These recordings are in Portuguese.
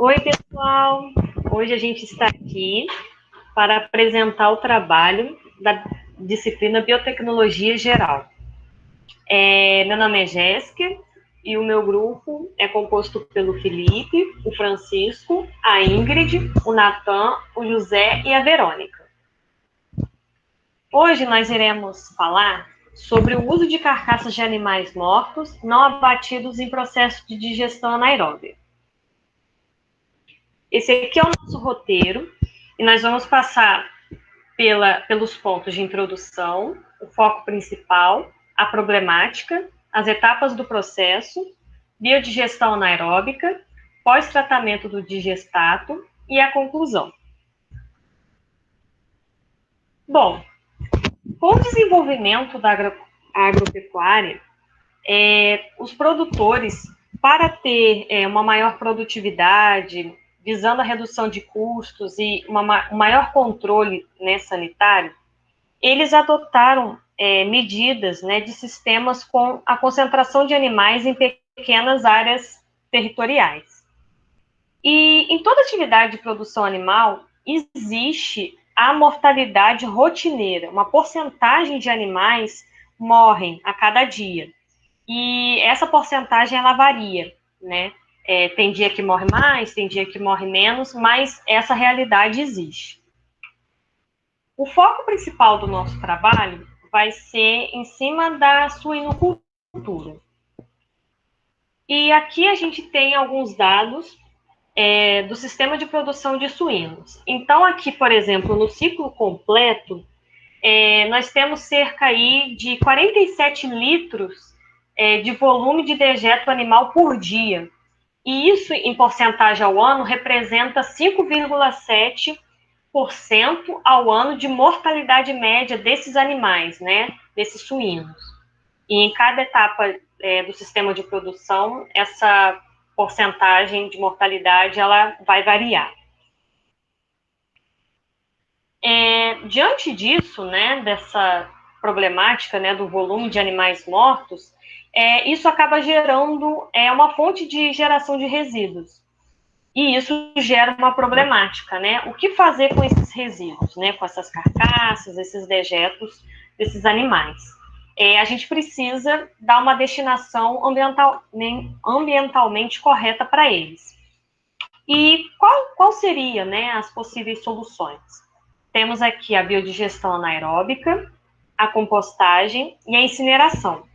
Oi, pessoal! Hoje a gente está aqui para apresentar o trabalho da disciplina Biotecnologia Geral. Meu nome é Jéssica e o meu grupo é composto pelo Felipe, o Francisco, a Ingrid, o Natan, o José e a Verônica. Hoje nós iremos falar sobre o uso de carcaças de animais mortos não abatidos em processo de digestão anaeróbia. Esse aqui é o nosso roteiro e nós vamos passar pelos pontos de introdução, o foco principal, a problemática, as etapas do processo, biodigestão anaeróbica, pós-tratamento do digestato e a conclusão. Bom, com o desenvolvimento da agropecuária, os produtores, para ter uma maior produtividade, visando a redução de custos e um maior controle sanitário, eles adotaram medidas de sistemas com a concentração de animais em pequenas áreas territoriais. E em toda atividade de produção animal, existe a mortalidade rotineira, uma porcentagem de animais morrem a cada dia. E essa porcentagem, ela varia, né? Tem dia que morre mais, tem dia que morre menos, mas essa realidade existe. O foco principal do nosso trabalho vai ser em cima da suinocultura. E aqui a gente tem alguns dados do sistema de produção de suínos. Então, aqui, por exemplo, no ciclo completo, nós temos cerca aí de 47 litros de volume de dejeto animal por dia. E isso, em porcentagem ao ano, representa 5,7% ao ano de mortalidade média desses animais, desses suínos. E em cada etapa do sistema de produção, essa porcentagem de mortalidade ela vai variar. Diante disso, dessa problemática do volume de animais mortos, isso acaba gerando uma fonte de geração de resíduos. E isso gera uma problemática, O que fazer com esses resíduos, com essas carcaças, esses dejetos desses animais? A gente precisa dar uma destinação ambientalmente correta para eles. E qual seria, as possíveis soluções? Temos aqui a biodigestão anaeróbica, a compostagem e a incineração.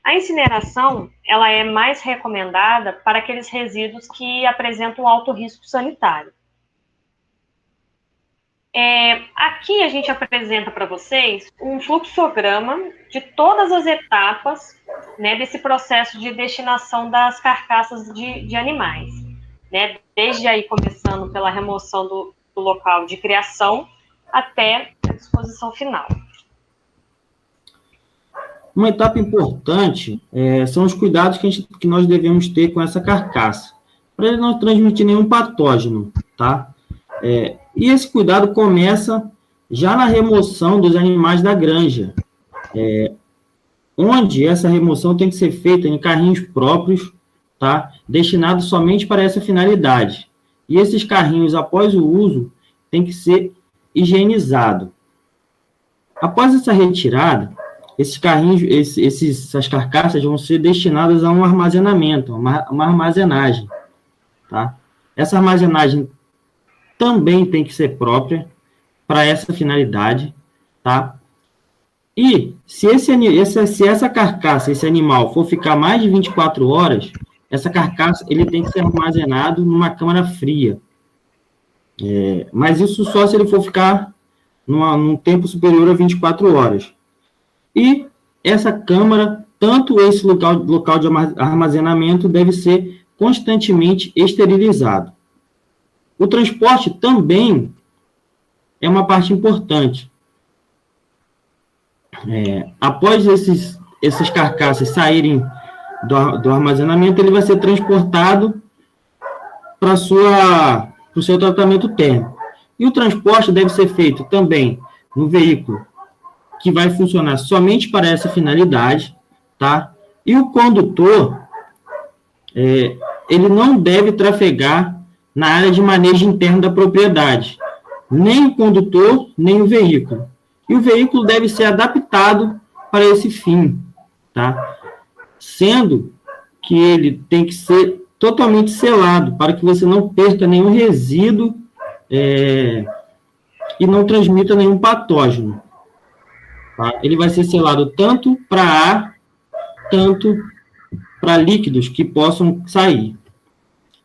A incineração, ela é mais recomendada para aqueles resíduos que apresentam alto risco sanitário. Aqui a gente apresenta para vocês um fluxograma de todas as etapas desse processo de destinação das carcaças de animais. Desde aí, começando pela remoção do local de criação até a disposição final. Uma etapa importante são os cuidados que nós devemos ter com essa carcaça, para ele não transmitir nenhum patógeno, tá? E esse cuidado começa já na remoção dos animais da granja, onde essa remoção tem que ser feita em carrinhos próprios, tá? Destinados somente para essa finalidade. E esses carrinhos, após o uso, tem que ser higienizado. Após essa retirada, esses carrinhos, essas carcaças vão ser destinadas a um armazenamento, uma armazenagem, tá? Essa armazenagem também tem que ser própria para essa finalidade, tá? E se essa carcaça, esse animal, for ficar mais de 24 horas, essa carcaça ele tem que ser armazenado numa câmara fria. Mas isso só se ele for ficar num tempo superior a 24 horas. E essa câmara, tanto esse local de armazenamento, deve ser constantemente esterilizado. O transporte também é uma parte importante. Após essas carcaças saírem do armazenamento, ele vai ser transportado para o seu tratamento térmico. E o transporte deve ser feito também no veículo que vai funcionar somente para essa finalidade, tá? E o condutor, ele não deve trafegar na área de manejo interno da propriedade, nem o condutor, nem o veículo. E o veículo deve ser adaptado para esse fim, tá? Sendo que ele tem que ser totalmente selado, para que você não perca nenhum resíduo e não transmita nenhum patógeno. Tá? Ele vai ser selado tanto para ar, tanto para líquidos que possam sair.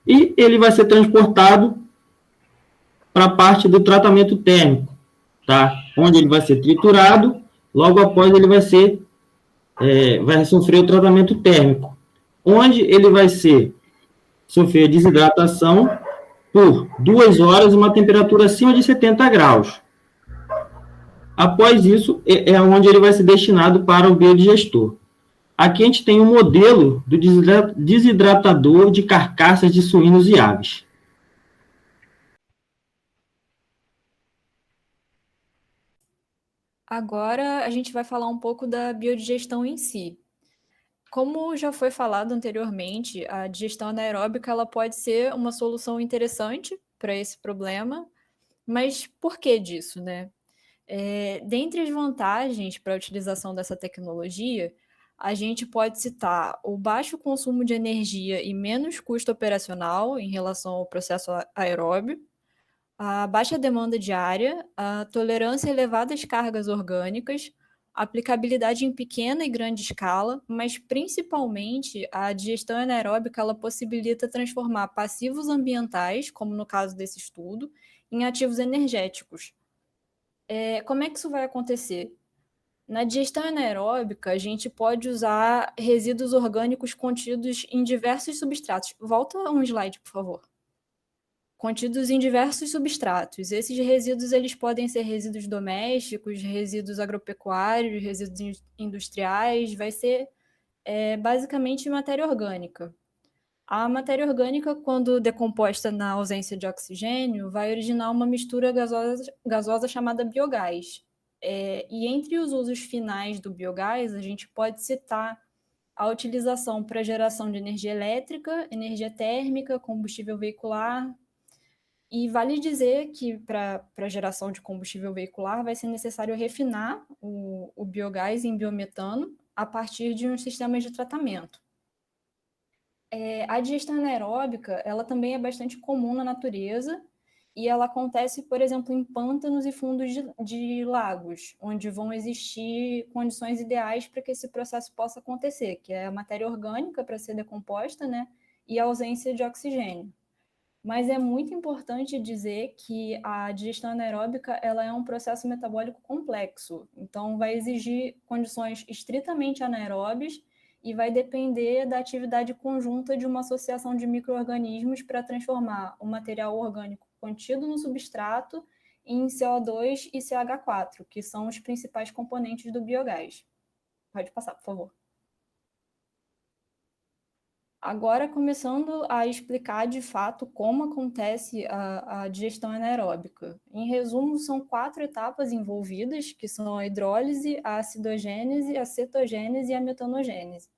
E ele vai ser transportado para a parte do tratamento térmico, tá? Onde ele vai ser triturado, logo após ele vai sofrer o tratamento térmico, onde ele vai sofrer desidratação por 2 horas, uma temperatura acima de 70 graus. Após isso, é onde ele vai ser destinado para o biodigestor. Aqui a gente tem um modelo do desidratador de carcaças de suínos e aves. Agora a gente vai falar um pouco da biodigestão em si. Como já foi falado anteriormente, a digestão anaeróbica ela pode ser uma solução interessante para esse problema, mas por que disso, né? Dentre as vantagens para a utilização dessa tecnologia, a gente pode citar o baixo consumo de energia e menos custo operacional em relação ao processo aeróbio, a baixa demanda diária, a tolerância a elevadas cargas orgânicas, a aplicabilidade em pequena e grande escala, mas principalmente a digestão anaeróbica ela possibilita transformar passivos ambientais, como no caso desse estudo, em ativos energéticos. Como é que isso vai acontecer? Na digestão anaeróbica, a gente pode usar resíduos orgânicos contidos em diversos substratos. Volta um slide, por favor. Contidos em diversos substratos. Esses resíduos eles podem ser resíduos domésticos, resíduos agropecuários, resíduos industriais, vai ser basicamente matéria orgânica. A matéria orgânica, quando decomposta na ausência de oxigênio, vai originar uma mistura gasosa chamada biogás. E entre os usos finais do biogás, a gente pode citar a utilização para geração de energia elétrica, energia térmica, combustível veicular. E vale dizer que para a geração de combustível veicular vai ser necessário refinar o biogás em biometano a partir de um sistema de tratamento. A digestão anaeróbica ela também é bastante comum na natureza e ela acontece, por exemplo, em pântanos e fundos de lagos, onde vão existir condições ideais para que esse processo possa acontecer, que é a matéria orgânica para ser decomposta, né, e a ausência de oxigênio. Mas é muito importante dizer que a digestão anaeróbica ela é um processo metabólico complexo, então vai exigir condições estritamente anaeróbias e vai depender da atividade conjunta de uma associação de micro-organismos para transformar o material orgânico contido no substrato em CO2 e CH4, que são os principais componentes do biogás. Pode passar, por favor. Agora, começando a explicar de fato como acontece a digestão anaeróbica. Em resumo, são 4 etapas envolvidas, que são a hidrólise, a acidogênese, a cetogênese e a metanogênese.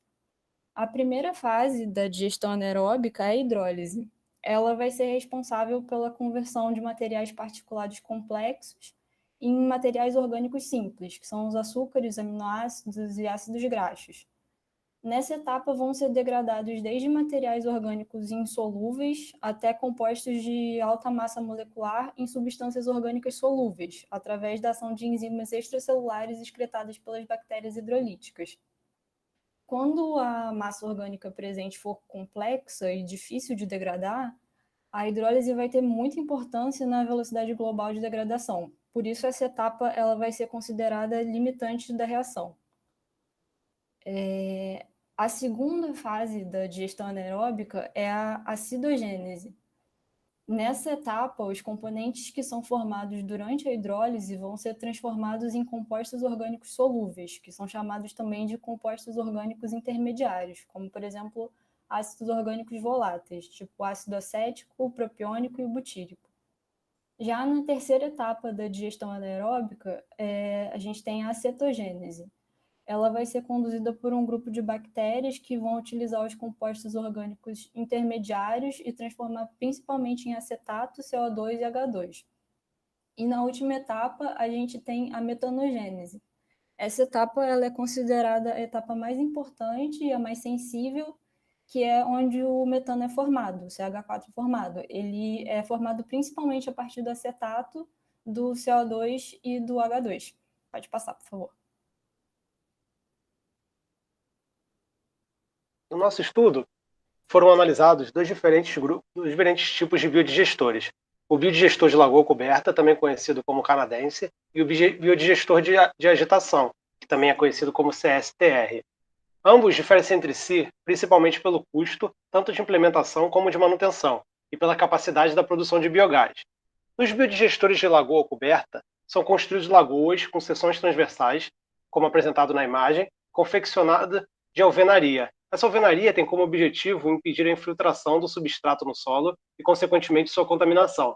A primeira fase da digestão anaeróbica é a hidrólise. Ela vai ser responsável pela conversão de materiais particulados complexos em materiais orgânicos simples, que são os açúcares, aminoácidos e ácidos graxos. Nessa etapa vão ser degradados desde materiais orgânicos insolúveis até compostos de alta massa molecular em substâncias orgânicas solúveis, através da ação de enzimas extracelulares excretadas pelas bactérias hidrolíticas. Quando a massa orgânica presente for complexa e difícil de degradar, a hidrólise vai ter muita importância na velocidade global de degradação. Por isso, essa etapa ela vai ser considerada limitante da reação. A segunda fase da digestão anaeróbica é a acidogênese. Nessa etapa, os componentes que são formados durante a hidrólise vão ser transformados em compostos orgânicos solúveis, que são chamados também de compostos orgânicos intermediários, como, por exemplo, ácidos orgânicos voláteis, tipo o ácido acético, o propiônico e o butírico. Já na terceira etapa da digestão anaeróbica, a gente tem a cetogênese. ela vai ser conduzida por um grupo de bactérias que vão utilizar os compostos orgânicos intermediários e transformar principalmente em acetato, CO2 e H2. E na última etapa, a gente tem a metanogênese. Essa etapa ela é considerada a etapa mais importante e a mais sensível, que é onde o metano é formado, o CH4 é formado. Ele é formado principalmente a partir do acetato, do CO2 e do H2. Pode passar, por favor. No nosso estudo, foram analisados dois diferentes tipos de biodigestores. O biodigestor de lagoa coberta, também conhecido como canadense, e o biodigestor de agitação, que também é conhecido como CSTR. Ambos diferem-se entre si, principalmente pelo custo, tanto de implementação como de manutenção, e pela capacidade da produção de biogás. Os biodigestores de lagoa coberta são construídos lagoas com seções transversais, como apresentado na imagem, confeccionada de alvenaria. Essa alvenaria tem como objetivo impedir a infiltração do substrato no solo e, consequentemente, sua contaminação.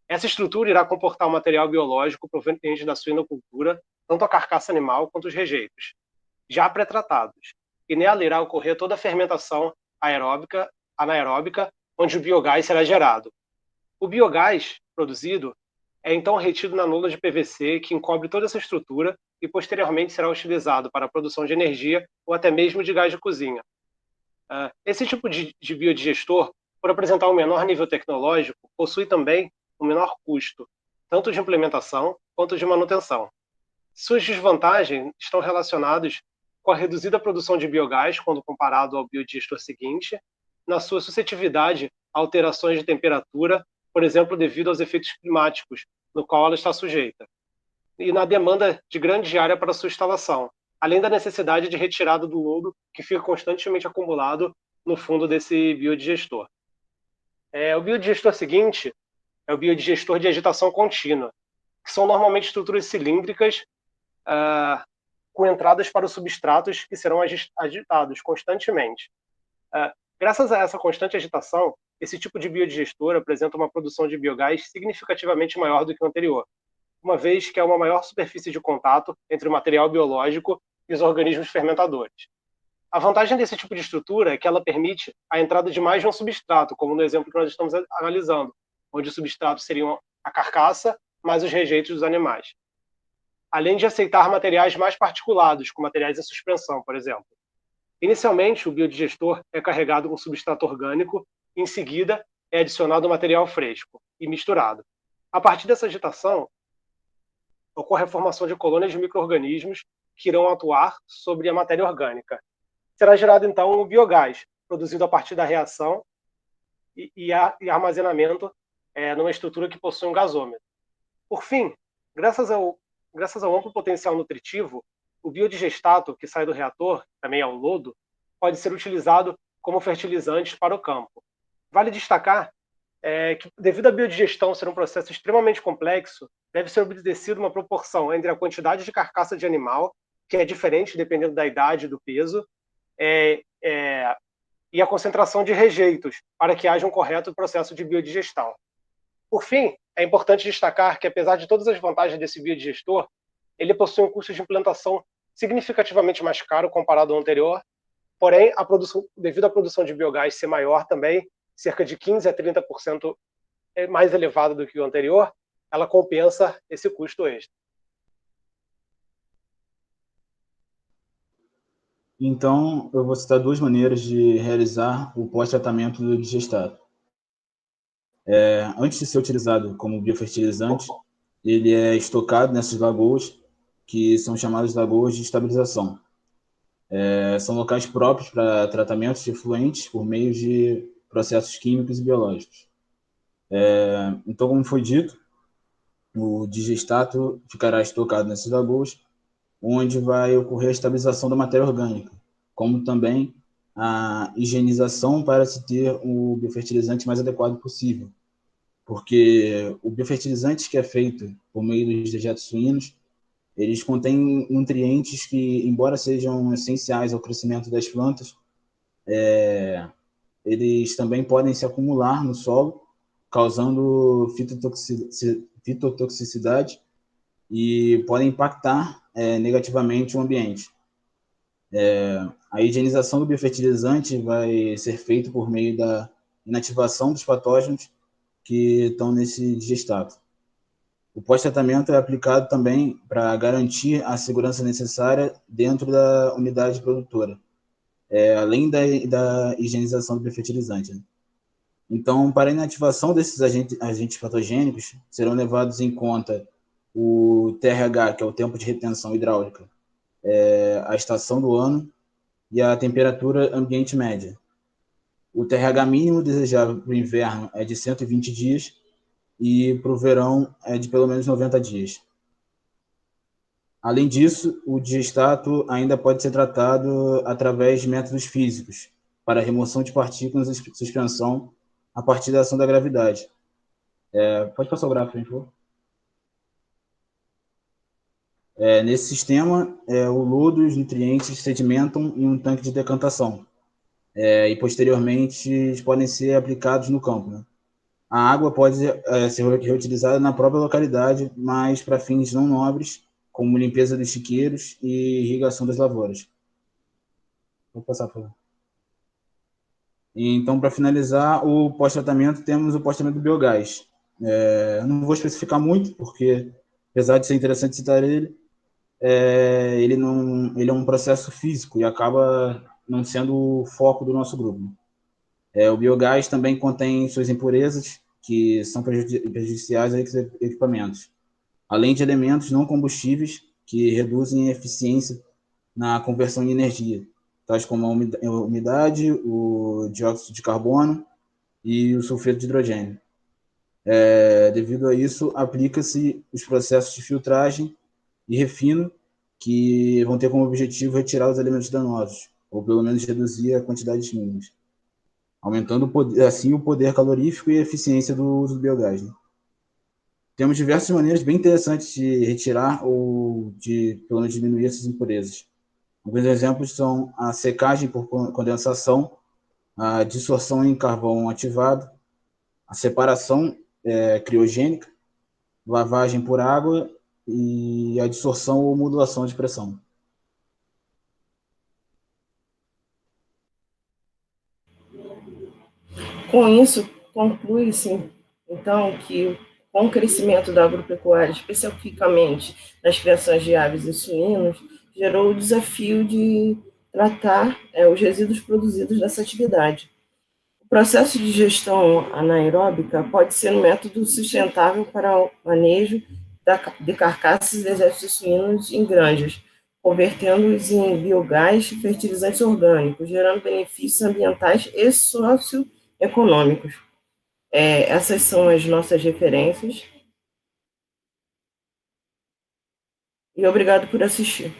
Essa estrutura irá comportar o material biológico proveniente da suinocultura, tanto a carcaça animal quanto os rejeitos, já pré-tratados, e nela irá ocorrer toda a fermentação aeróbica, anaeróbica, onde o biogás será gerado. O biogás produzido é então retido na lona de PVC, que encobre toda essa estrutura e posteriormente será utilizado para a produção de energia ou até mesmo de gás de cozinha. Esse tipo de biodigestor, por apresentar um menor nível tecnológico, possui também um menor custo, tanto de implementação quanto de manutenção. Suas desvantagens estão relacionadas com a reduzida produção de biogás quando comparado ao biodigestor seguinte, na sua suscetibilidade a alterações de temperatura, por exemplo, devido aos efeitos climáticos, no qual ela está sujeita, e na demanda de grande área para sua instalação, além da necessidade de retirada do lodo que fica constantemente acumulado no fundo desse biodigestor. O biodigestor seguinte é o biodigestor de agitação contínua, que são normalmente estruturas cilíndricas com entradas para os substratos que serão agitados constantemente. Graças a essa constante agitação, esse tipo de biodigestor apresenta uma produção de biogás significativamente maior do que o anterior, uma vez que há uma maior superfície de contato entre o material biológico e os organismos fermentadores. A vantagem desse tipo de estrutura é que ela permite a entrada de mais de um substrato, como no exemplo que nós estamos analisando, onde os substratos seriam a carcaça mais os rejeitos dos animais. Além de aceitar materiais mais particulados, como materiais em suspensão, por exemplo. Inicialmente, o biodigestor é carregado com substrato orgânico, e em seguida é adicionado material fresco e misturado. A partir dessa agitação, ocorre a formação de colônias de micro-organismos que irão atuar sobre a matéria orgânica. Será gerado, então, o biogás, produzido a partir da reação e armazenamento numa estrutura que possui um gasômetro. Por fim, graças ao amplo potencial nutritivo, o biodigestato que sai do reator, também é o lodo, pode ser utilizado como fertilizante para o campo. Vale destacar que, devido à biodigestão ser um processo extremamente complexo, deve ser obedecido uma proporção entre a quantidade de carcaça de animal, que é diferente dependendo da idade e do peso, e a concentração de rejeitos, para que haja um correto processo de biodigestão. Por fim, é importante destacar que, apesar de todas as vantagens desse biodigestor, ele possui um custo de implantação significativamente mais caro comparado ao anterior, porém, devido à produção de biogás ser maior também, cerca de 15% a 30% mais elevada do que o anterior, ela compensa esse custo extra. Então, eu vou citar duas maneiras de realizar o pós-tratamento do digestato. Antes de ser utilizado como biofertilizante, ele é estocado nessas lagoas, que são chamadas lagoas de estabilização. São locais próprios para tratamentos de efluentes por meio de processos químicos e biológicos. Então, como foi dito, o digestato ficará estocado nessas lagoas, onde vai ocorrer a estabilização da matéria orgânica, como também a higienização para se ter o biofertilizante mais adequado possível, porque o biofertilizante que é feito por meio dos dejetos suínos, eles contêm nutrientes que, embora sejam essenciais ao crescimento das plantas, eles também podem se acumular no solo, causando fitotoxicidade e podem impactar negativamente o ambiente. A higienização do biofertilizante vai ser feita por meio da inativação dos patógenos que estão nesse digestato. O pós-tratamento é aplicado também para garantir a segurança necessária dentro da unidade produtora, além da higienização do biofertilizante. Então, para a inativação desses agentes patogênicos, serão levados em conta o TRH, que é o tempo de retenção hidráulica, a estação do ano e a temperatura ambiente média. O TRH mínimo desejável para o inverno é de 120 dias e para o verão é de pelo menos 90 dias. Além disso, o digestato ainda pode ser tratado através de métodos físicos para remoção de partículas e suspensão a partir da ação da gravidade. Pode passar o gráfico, por favor. Nesse sistema, o lodo e os nutrientes sedimentam em um tanque de decantação e, posteriormente, eles podem ser aplicados no campo, né? A água pode ser reutilizada na própria localidade, mas para fins não nobres, como limpeza dos chiqueiros e irrigação das lavouras. Vou passar, por favor. Então, para finalizar o pós-tratamento, temos o pós-tratamento do biogás. Não vou especificar muito, porque, apesar de ser interessante citar ele, ele é um processo físico e acaba não sendo o foco do nosso grupo. O biogás também contém suas impurezas, que são prejudiciais a esses equipamentos, além de elementos não combustíveis que reduzem a eficiência na conversão em energia, tais como a umidade, o dióxido de carbono e o sulfeto de hidrogênio. Devido a isso, aplica-se os processos de filtragem e refino, que vão ter como objetivo retirar os elementos danosos, ou pelo menos reduzir a quantidades mínimas, aumentando assim o poder calorífico e a eficiência do uso do biogás, né? Temos diversas maneiras bem interessantes de retirar ou de, pelo menos, diminuir essas impurezas. Alguns exemplos são a secagem por condensação, a dissorção em carvão ativado, a separação criogênica, lavagem por água e a dissorção ou modulação de pressão. Com isso, conclui-se, então, que com o crescimento da agropecuária, especificamente nas criações de aves e suínos, gerou o desafio de tratar os resíduos produzidos dessa atividade. O processo de gestão anaeróbica pode ser um método sustentável para o manejo de carcaças de exércitos suínos em granjas, convertendo-os em biogás e fertilizantes orgânicos, gerando benefícios ambientais e socioeconômicos. Essas são as nossas referências. E obrigado por assistir.